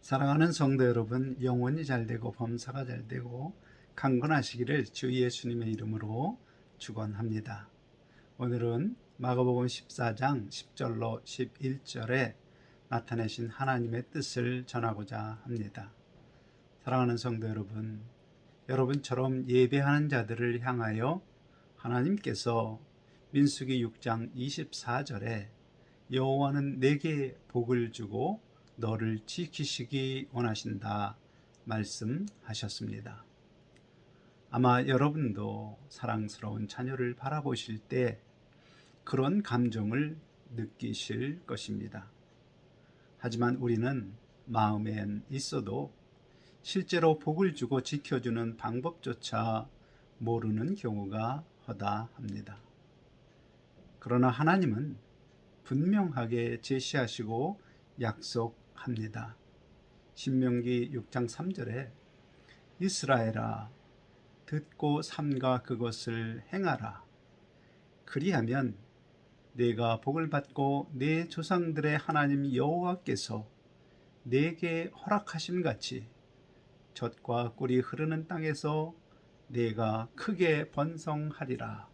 사랑하는 성도 여러분, 영혼이 잘되고 범사가 잘되고 강건하시기를 주 예수님의 이름으로 축원합니다. 오늘은 마가복음 14장 10절로 11절에 나타내신 하나님의 뜻을 전하고자 합니다. 사랑하는 성도 여러분, 여러분처럼 예배하는 자들을 향하여 하나님께서 민수기 6장 24절에 여호와는 내게 복을 주고 너를 지키시기 원하신다 말씀하셨습니다. 아마 여러분도 사랑스러운 자녀를 바라보실 때 그런 감정을 느끼실 것입니다. 하지만 우리는 마음엔 있어도 실제로 복을 주고 지켜주는 방법조차 모르는 경우가 허다합니다. 그러나 하나님은 분명하게 제시하시고 약속합니다. 신명기 6장 3절에 이스라엘아 듣고 삼가 그것을 행하라. 그리하면 내가 복을 받고 내 조상들의 하나님 여호와께서 내게 허락하심 같이 젖과 꿀이 흐르는 땅에서 내가 크게 번성하리라.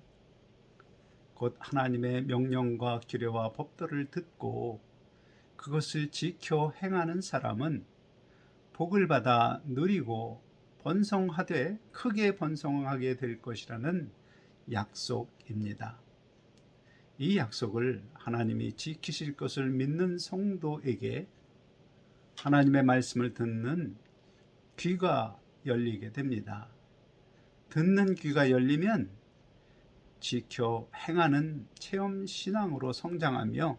곧 하나님의 명령과 규례와 법도를 듣고 그것을 지켜 행하는 사람은 복을 받아 누리고 번성하되 크게 번성하게 될 것이라는 약속입니다. 이 약속을 하나님이 지키실 것을 믿는 성도에게 하나님의 말씀을 듣는 귀가 열리게 됩니다. 듣는 귀가 열리면 지켜 행하는 체험 신앙으로 성장하며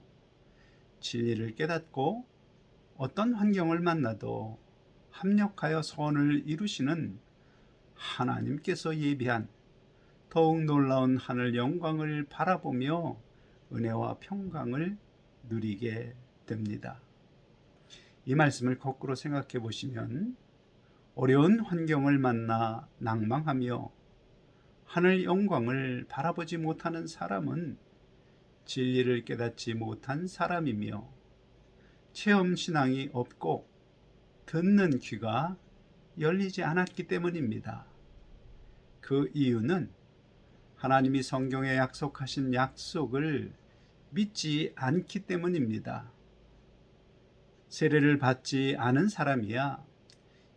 진리를 깨닫고 어떤 환경을 만나도 합력하여 선을 이루시는 하나님께서 예비한 더욱 놀라운 하늘 영광을 바라보며 은혜와 평강을 누리게 됩니다. 이 말씀을 거꾸로 생각해 보시면 어려운 환경을 만나 낭망하며 하늘 영광을 바라보지 못하는 사람은 진리를 깨닫지 못한 사람이며 체험신앙이 없고 듣는 귀가 열리지 않았기 때문입니다. 그 이유는 하나님이 성경에 약속하신 약속을 믿지 않기 때문입니다. 세례를 받지 않은 사람이야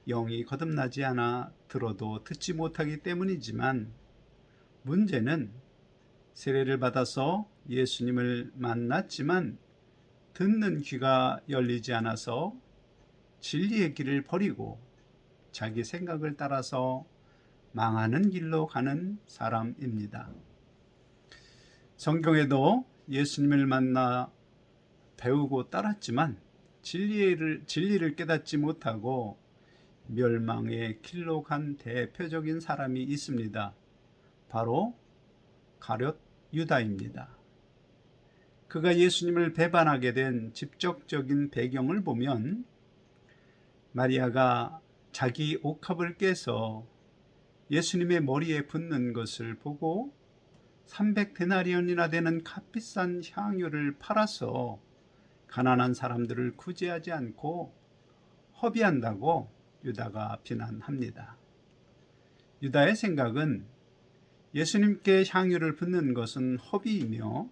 영이 거듭나지 않아 들어도 듣지 못하기 때문이지만 문제는 세례를 받아서 예수님을 만났지만 듣는 귀가 열리지 않아서 진리의 길을 버리고 자기 생각을 따라서 망하는 길로 가는 사람입니다. 성경에도 예수님을 만나 배우고 따랐지만 진리를 깨닫지 못하고 멸망의 길로 간 대표적인 사람이 있습니다. 바로 가룟 유다입니다. 그가 예수님을 배반하게 된 직접적인 배경을 보면 마리아가 자기 옥합을 깨서 예수님의 머리에 붓는 것을 보고 300데나리온이나 되는 값비싼 향유를 팔아서 가난한 사람들을 구제하지 않고 허비한다고 유다가 비난합니다. 유다의 생각은 예수님께 향유를 붓는 것은 허비이며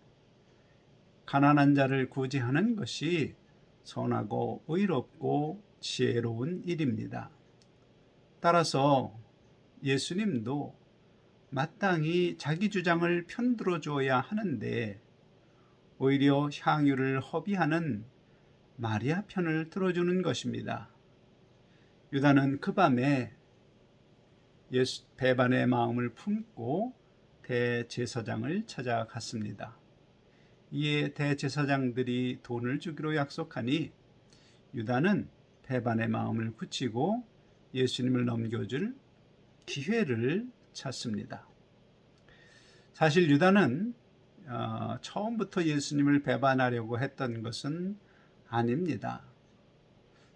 가난한 자를 구제하는 것이 선하고 의롭고 지혜로운 일입니다. 따라서 예수님도 마땅히 자기 주장을 편들어 줘야 하는데 오히려 향유를 허비하는 마리아 편을 들어주는 것입니다. 유다는 그 밤에 예수 배반의 마음을 품고 대제사장을 찾아갔습니다. 이에 대제사장들이 돈을 주기로 약속하니 유다는 배반의 마음을 굳히고 예수님을 넘겨줄 기회를 찾습니다. 사실 유다는 처음부터 예수님을 배반하려고 했던 것은 아닙니다.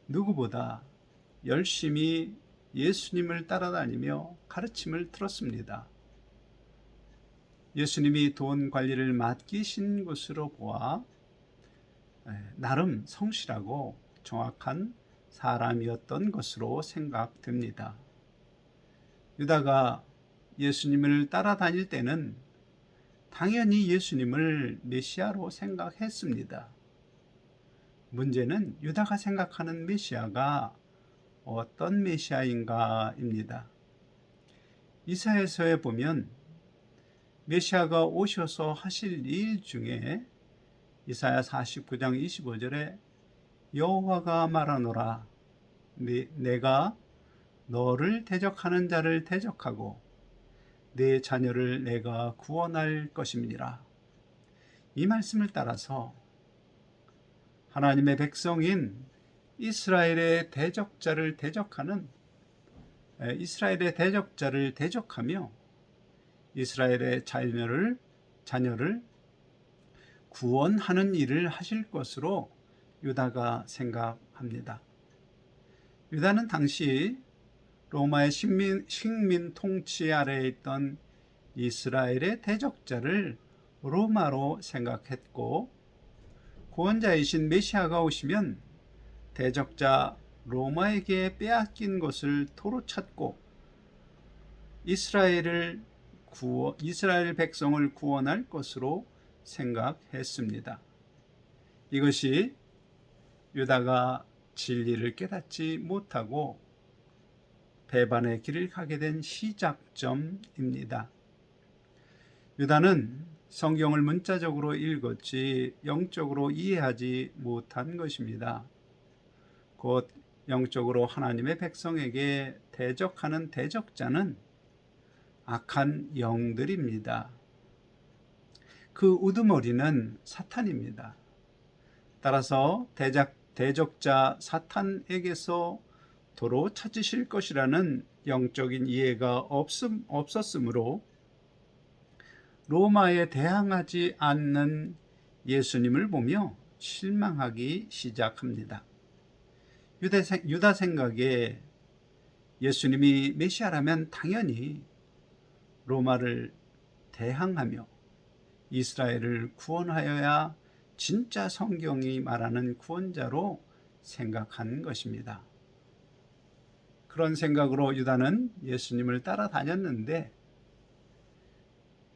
누구보다 열심히 예수님을 따라다니며 가르침을 들었습니다. 예수님이 돈 관리를 맡기신 것으로 보아 나름 성실하고 정확한 사람이었던 것으로 생각됩니다. 유다가 예수님을 따라다닐 때는 당연히 예수님을 메시아로 생각했습니다. 문제는 유다가 생각하는 메시아가 어떤 메시아인가입니다. 이사야서에 보면 메시아가 오셔서 하실 일 중에 이사야 49장 25절에 여호와가 말하노라 내가 너를 대적하는 자를 대적하고 내 자녀를 내가 구원할 것임이니라. 이 말씀을 따라서 하나님의 백성인 이스라엘의 대적자를 대적하며 이스라엘의 자녀를 구원하는 일을 하실 것으로 유다가 생각합니다. 유다는 당시 로마의 식민 통치 아래에 있던 이스라엘의 대적자를 로마로 생각했고, 구원자이신 메시아가 오시면 대적자 로마에게 빼앗긴 것을 도로 찾고 이스라엘 백성을 구원할 것으로 생각했습니다. 이것이 유다가 진리를 깨닫지 못하고 배반의 길을 가게 된 시작점입니다. 유다는 성경을 문자적으로 읽었지 영적으로 이해하지 못한 것입니다. 곧 영적으로 하나님의 백성에게 대적하는 대적자는 악한 영들입니다. 그 우두머리는 사탄입니다. 따라서 대적자 사탄에게서 도로 찾으실 것이라는 영적인 이해가 없었으므로 로마에 대항하지 않는 예수님을 보며 실망하기 시작합니다. 유다 생각에 예수님이 메시아라면 당연히 로마를 대항하며 이스라엘을 구원하여야 진짜 성경이 말하는 구원자로 생각한 것입니다. 그런 생각으로 유다는 예수님을 따라다녔는데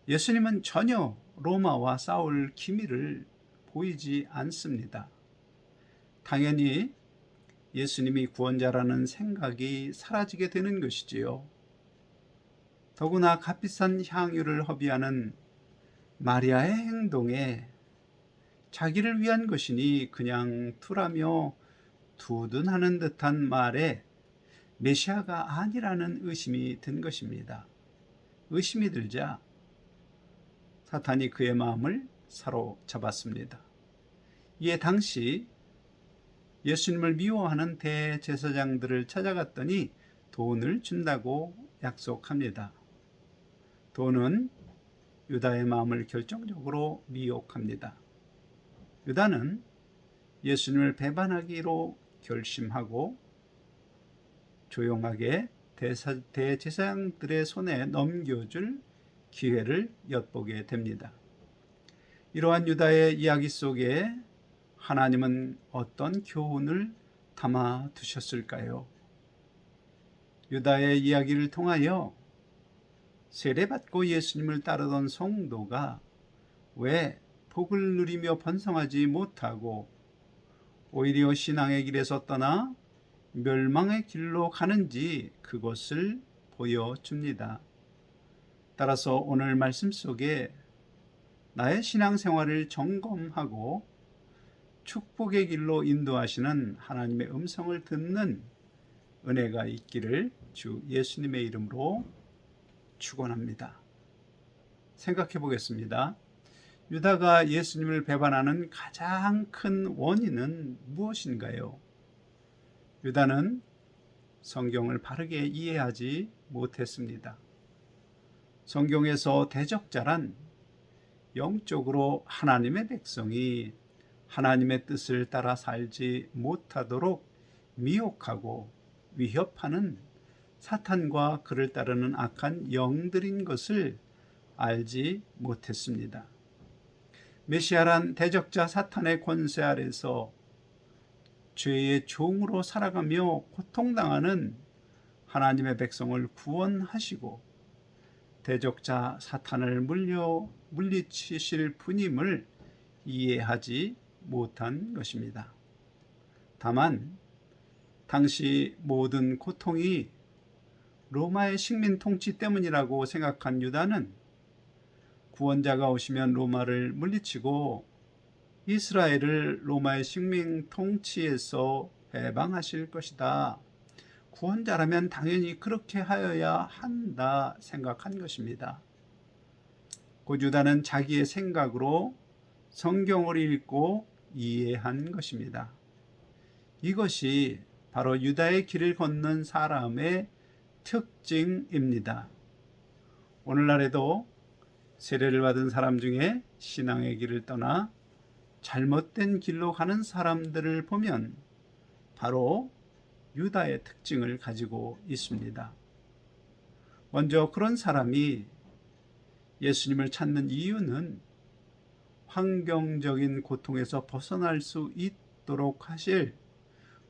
예수님은 전혀 로마와 싸울 기미를 보이지 않습니다. 당연히 예수님이 구원자라는 생각이 사라지게 되는 것이지요. 더구나 값비싼 향유를 허비하는 마리아의 행동에 자기를 위한 것이니 그냥 투라며 두둔하는 듯한 말에 메시아가 아니라는 의심이 든 것입니다. 의심이 들자 사탄이 그의 마음을 사로잡았습니다. 이에 당시 예수님을 미워하는 대제사장들을 찾아갔더니 돈을 준다고 약속합니다. 돈은 유다의 마음을 결정적으로 미혹합니다. 유다는 예수님을 배반하기로 결심하고 조용하게 대제사장들의 손에 넘겨줄 기회를 엿보게 됩니다. 이러한 유다의 이야기 속에 하나님은 어떤 교훈을 담아 두셨을까요? 유다의 이야기를 통하여 세례받고 예수님을 따르던 성도가 왜 복을 누리며 번성하지 못하고 오히려 신앙의 길에서 떠나 멸망의 길로 가는지 그것을 보여줍니다. 따라서 오늘 말씀 속에 나의 신앙생활을 점검하고 축복의 길로 인도하시는 하나님의 음성을 듣는 은혜가 있기를 주 예수님의 이름으로 축원합니다. 생각해 보겠습니다. 유다가 예수님을 배반하는 가장 큰 원인은 무엇인가요? 유다는 성경을 바르게 이해하지 못했습니다. 성경에서 대적자란 영적으로 하나님의 백성이 하나님의 뜻을 따라 살지 못하도록 미혹하고 위협하는 사탄과 그를 따르는 악한 영들인 것을 알지 못했습니다. 메시아란 대적자 사탄의 권세 아래서 죄의 종으로 살아가며 고통당하는 하나님의 백성을 구원하시고 대적자 사탄을 물리치실 분임을 이해하지 못한 것입니다. 다만 당시 모든 고통이 로마의 식민 통치 때문이라고 생각한 유다는 구원자가 오시면 로마를 물리치고 이스라엘을 로마의 식민 통치에서 해방하실 것이다. 구원자라면 당연히 그렇게 하여야 한다 생각한 것입니다. 곧 유다는 자기의 생각으로 성경을 읽고 이해한 것입니다. 이것이 바로 유다의 길을 걷는 사람의 특징입니다. 오늘날에도 세례를 받은 사람 중에 신앙의 길을 떠나 잘못된 길로 가는 사람들을 보면 바로 유다의 특징을 가지고 있습니다. 먼저 그런 사람이 예수님을 찾는 이유는 환경적인 고통에서 벗어날 수 있도록 하실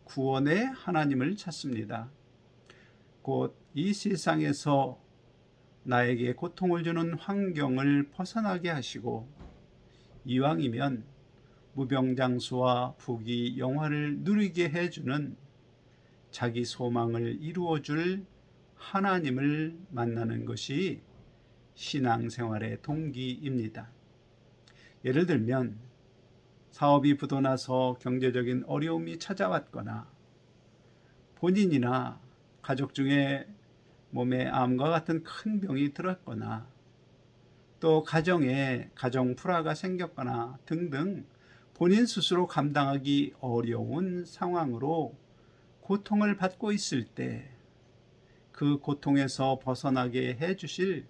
구원의 하나님을 찾습니다. 곧 이 세상에서 나에게 고통을 주는 환경을 벗어나게 하시고 이왕이면 무병장수와 부귀영화를 누리게 해주는 자기 소망을 이루어줄 하나님을 만나는 것이 신앙생활의 동기입니다. 예를 들면 사업이 부도나서 경제적인 어려움이 찾아왔거나 본인이나 가족 중에 몸에 암과 같은 큰 병이 들었거나 또 가정에 가정 불화가 생겼거나 등등 본인 스스로 감당하기 어려운 상황으로 고통을 받고 있을 때 그 고통에서 벗어나게 해주실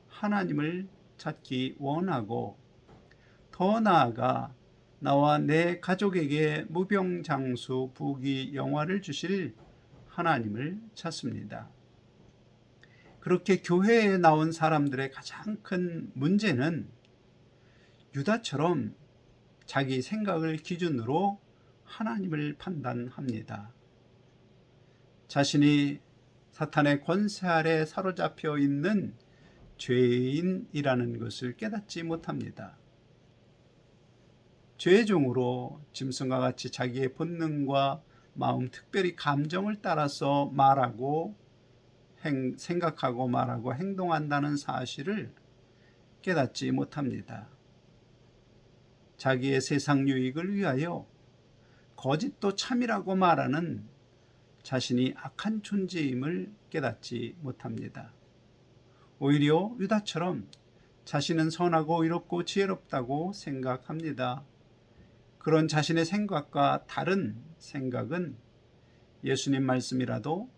하나님을 찾기 원하고 더 나아가 나와 내 가족에게 무병장수 부귀영화를 주실 하나님을 찾습니다. 그렇게 교회에 나온 사람들의 가장 큰 문제는 유다처럼 자기 생각을 기준으로 하나님을 판단합니다. 자신이 사탄의 권세 아래 사로잡혀 있는 죄인이라는 것을 깨닫지 못합니다. 죄의 종으로 짐승과 같이 자기의 본능과 마음, 특별히 감정을 따라서 생각하고 말하고 행동한다는 사실을 깨닫지 못합니다. 자기의 세상 유익을 위하여 거짓도 참이라고 말하는 자신이 악한 존재임을 깨닫지 못합니다. 오히려 유다처럼 자신은 선하고 의롭고 지혜롭다고 생각합니다. 그런 자신의 생각과 다른 생각은 예수님 말씀이라도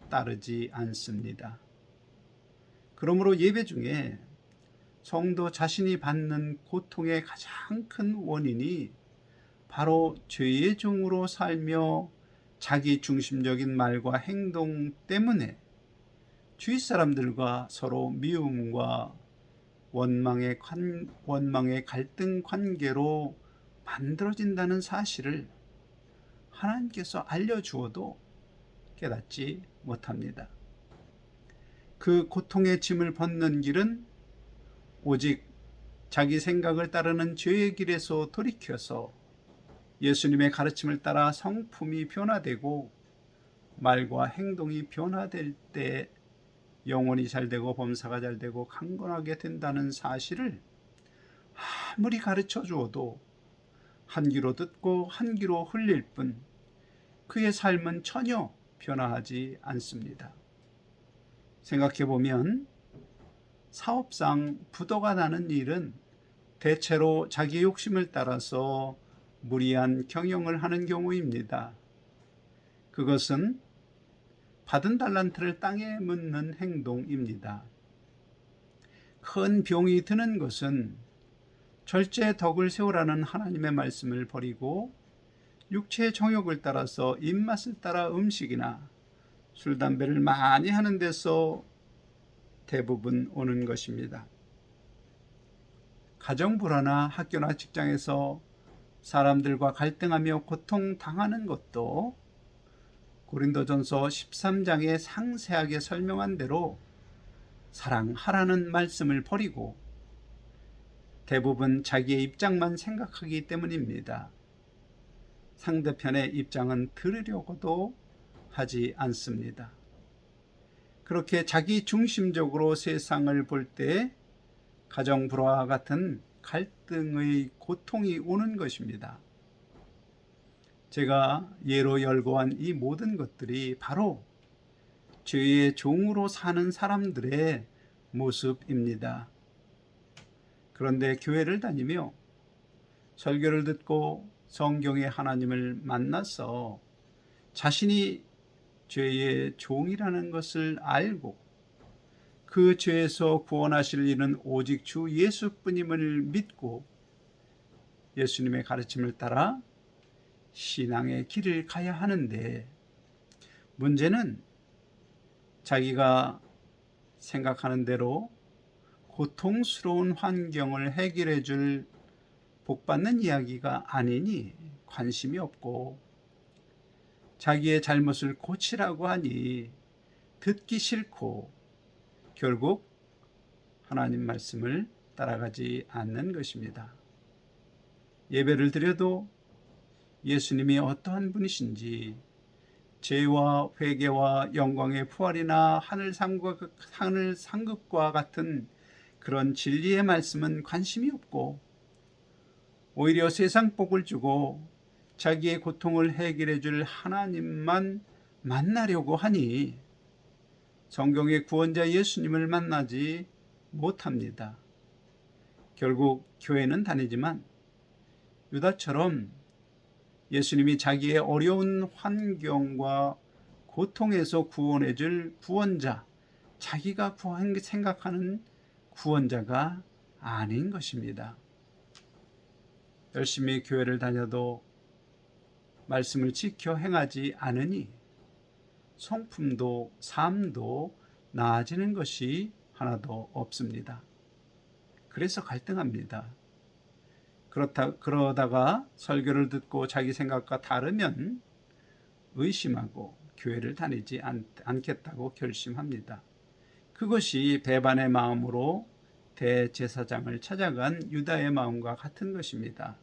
따르지 않습니다. 그러므로 예배 중에 성도 자신이 받는 고통의 가장 큰 원인이 바로 죄의 종으로 살며 자기 중심적인 말과 행동 때문에 주위 사람들과 서로 미움과 원망의 갈등 관계로 만들어진다는 사실을 하나님께서 알려주어도 깨닫지 못합니다. 그 고통의 짐을 벗는 길은 오직 자기 생각을 따르는 죄의 길에서 돌이켜서 예수님의 가르침을 따라 성품이 변화되고 말과 행동이 변화될 때 영혼이 잘되고 범사가 잘되고 강건하게 된다는 사실을 아무리 가르쳐 주어도 한 귀로 듣고 한 귀로 흘릴 뿐 그의 삶은 전혀 변화하지 않습니다. 생각해보면 사업상 부도가 나는 일은 대체로 자기 욕심을 따라서 무리한 경영을 하는 경우입니다. 그것은 받은 달란트를 땅에 묻는 행동입니다. 큰 병이 드는 것은 절제 덕을 세우라는 하나님의 말씀을 버리고 육체의 정욕을 따라서 입맛을 따라 음식이나 술, 담배를 많이 하는 데서 대부분 오는 것입니다. 가정 불화나 학교나 직장에서 사람들과 갈등하며 고통당하는 것도 고린도전서 13장에 상세하게 설명한 대로 사랑하라는 말씀을 버리고 대부분 자기의 입장만 생각하기 때문입니다. 상대편의 입장은 들으려고도 하지 않습니다. 그렇게 자기 중심적으로 세상을 볼 때 가정 불화와 같은 갈등의 고통이 오는 것입니다. 제가 예로 열거한 이 모든 것들이 바로 죄의 종으로 사는 사람들의 모습입니다. 그런데 교회를 다니며 설교를 듣고 성경의 하나님을 만나서 자신이 죄의 종이라는 것을 알고 그 죄에서 구원하실 이는 오직 주 예수뿐임을 믿고 예수님의 가르침을 따라 신앙의 길을 가야 하는데, 문제는 자기가 생각하는 대로 고통스러운 환경을 해결해 줄 복받는 이야기가 아니니 관심이 없고, 자기의 잘못을 고치라고 하니 듣기 싫고 결국 하나님 말씀을 따라가지 않는 것입니다. 예배를 드려도 예수님이 어떠한 분이신지, 죄와 회개와 영광의 부활이나 하늘 상급과 같은 그런 진리의 말씀은 관심이 없고, 오히려 세상 복을 주고 자기의 고통을 해결해 줄 하나님만 만나려고 하니 성경의 구원자 예수님을 만나지 못합니다. 결국 교회는 다니지만 유다처럼 예수님이 자기의 어려운 환경과 고통에서 구원해 줄 구원자, 자기가 생각하는 구원자가 아닌 것입니다. 열심히 교회를 다녀도 말씀을 지켜 행하지 않으니 성품도 삶도 나아지는 것이 하나도 없습니다. 그래서 갈등합니다. 그러다가 설교를 듣고 자기 생각과 다르면 의심하고 교회를 다니지 않겠다고 결심합니다. 그것이 배반의 마음으로 대제사장을 찾아간 유다의 마음과 같은 것입니다.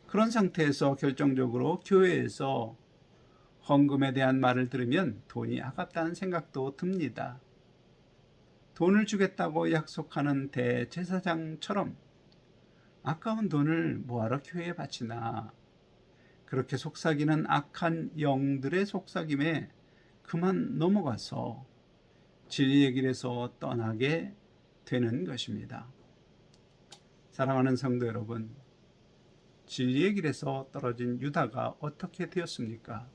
그런 상태에서 결정적으로 교회에서 헌금에 대한 말을 들으면 돈이 아깝다는 생각도 듭니다. 돈을 주겠다고 약속하는 대제사장처럼 아까운 돈을 뭐하러 교회에 바치나, 그렇게 속삭이는 악한 영들의 속삭임에 그만 넘어가서 진리의 길에서 떠나게 되는 것입니다. 사랑하는 성도 여러분, 진리의 길에서 떨어진 유다가 어떻게 되었습니까?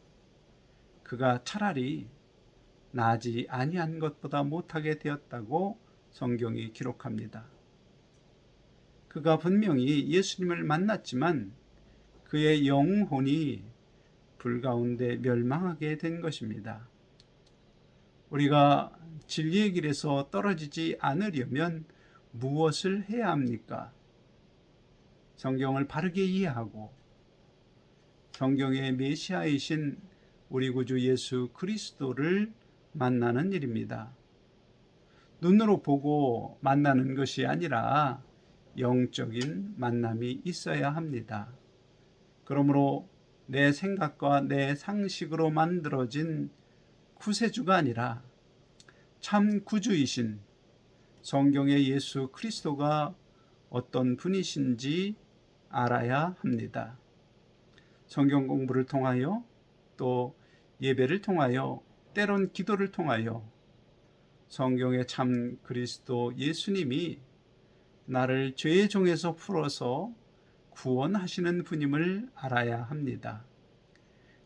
그가 차라리 나지 아니한 것보다 못하게 되었다고 성경이 기록합니다. 그가 분명히 예수님을 만났지만 그의 영혼이 불 가운데 멸망하게 된 것입니다. 우리가 진리의 길에서 떨어지지 않으려면 무엇을 해야 합니까? 성경을 바르게 이해하고 성경의 메시아이신 우리 구주 예수 그리스도를 만나는 일입니다. 눈으로 보고 만나는 것이 아니라 영적인 만남이 있어야 합니다. 그러므로 내 생각과 내 상식으로 만들어진 구세주가 아니라 참 구주이신 성경의 예수 그리스도가 어떤 분이신지 알아야 합니다. 성경 공부를 통하여, 또 예배를 통하여, 때론 기도를 통하여 성경의 참 그리스도 예수님이 나를 죄의 종에서 풀어서 구원하시는 분임을 알아야 합니다.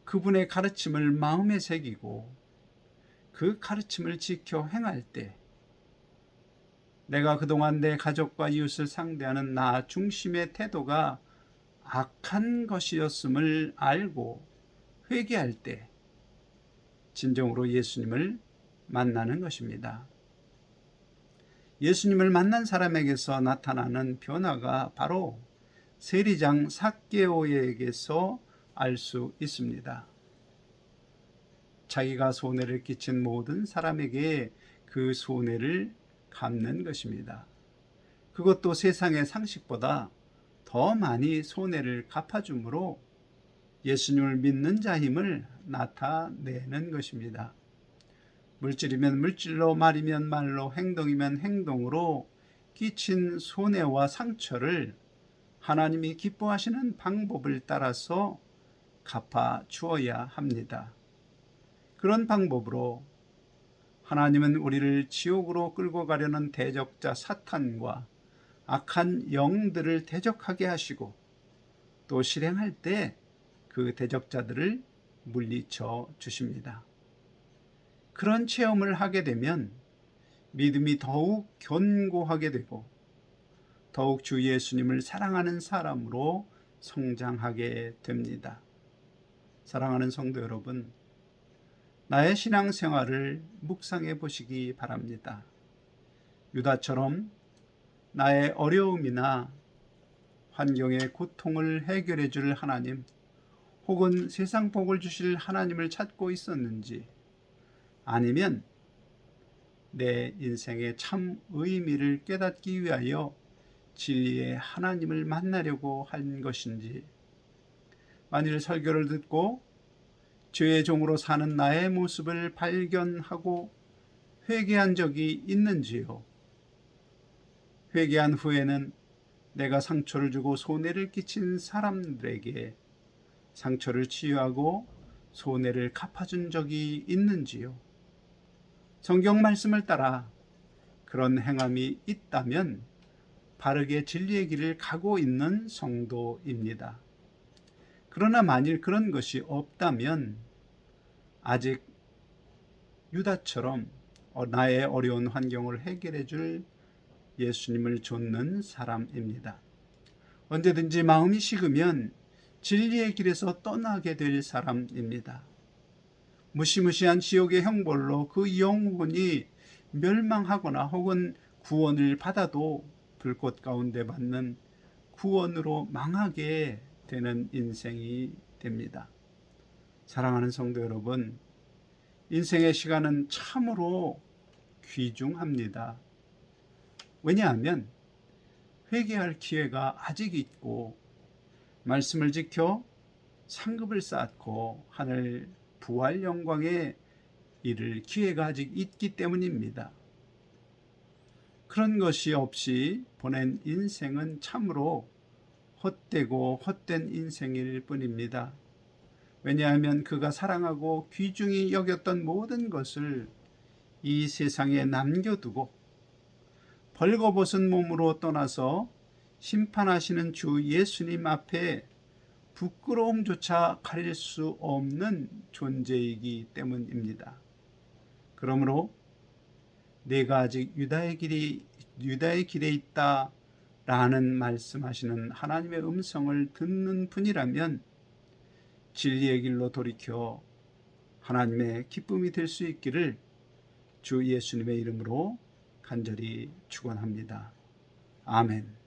그분의 가르침을 마음에 새기고 그 가르침을 지켜 행할 때 내가 그동안 내 가족과 이웃을 상대하는 나 중심의 태도가 악한 것이었음을 알고 회개할 때 진정으로 예수님을 만나는 것입니다. 예수님을 만난 사람에게서 나타나는 변화가 바로 세리장 삭개오에게서 알 수 있습니다. 자기가 손해를 끼친 모든 사람에게 그 손해를 갚는 것입니다. 그것도 세상의 상식보다 더 많이 손해를 갚아주므로 예수님을 믿는 자임을 나타내는 것입니다. 물질이면 물질로, 말이면 말로, 행동이면 행동으로 끼친 손해와 상처를 하나님이 기뻐하시는 방법을 따라서 갚아 주어야 합니다. 그런 방법으로 하나님은 우리를 지옥으로 끌고 가려는 대적자 사탄과 악한 영들을 대적하게 하시고 또 실행할 때 그 대적자들을 물리쳐 주십니다. 그런 체험을 하게 되면 믿음이 더욱 견고하게 되고 더욱 주 예수님을 사랑하는 사람으로 성장하게 됩니다. 사랑하는 성도 여러분, 나의 신앙생활을 묵상해 보시기 바랍니다. 유다처럼 나의 어려움이나 환경의 고통을 해결해 줄 하나님, 혹은 세상 복을 주실 하나님을 찾고 있었는지, 아니면 내 인생의 참 의미를 깨닫기 위하여 진리의 하나님을 만나려고 한 것인지, 만일 설교를 듣고 죄의 종으로 사는 나의 모습을 발견하고 회개한 적이 있는지요? 회개한 후에는 내가 상처를 주고 손해를 끼친 사람들에게 상처를 치유하고 손해를 갚아준 적이 있는지요? 성경 말씀을 따라 그런 행함이 있다면 바르게 진리의 길을 가고 있는 성도입니다. 그러나 만일 그런 것이 없다면 아직 유다처럼 나의 어려운 환경을 해결해 줄 예수님을 좇는 사람입니다. 언제든지 마음이 식으면 진리의 길에서 떠나게 될 사람입니다. 무시무시한 지옥의 형벌로 그 영혼이 멸망하거나 혹은 구원을 받아도 불꽃 가운데 받는 구원으로 망하게 되는 인생이 됩니다. 사랑하는 성도 여러분, 인생의 시간은 참으로 귀중합니다. 왜냐하면 회개할 기회가 아직 있고 말씀을 지켜 상급을 쌓고 하늘 부활 영광에 이를 기회가 아직 있기 때문입니다. 그런 것이 없이 보낸 인생은 참으로 헛되고 헛된 인생일 뿐입니다. 왜냐하면 그가 사랑하고 귀중히 여겼던 모든 것을 이 세상에 남겨두고 벌거벗은 몸으로 떠나서 심판하시는 주 예수님 앞에 부끄러움조차 가릴 수 없는 존재이기 때문입니다. 그러므로 내가 아직 유다의 길에 있다 라는 말씀하시는 하나님의 음성을 듣는 분이라면 진리의 길로 돌이켜 하나님의 기쁨이 될 수 있기를 주 예수님의 이름으로 간절히 축원합니다. 아멘.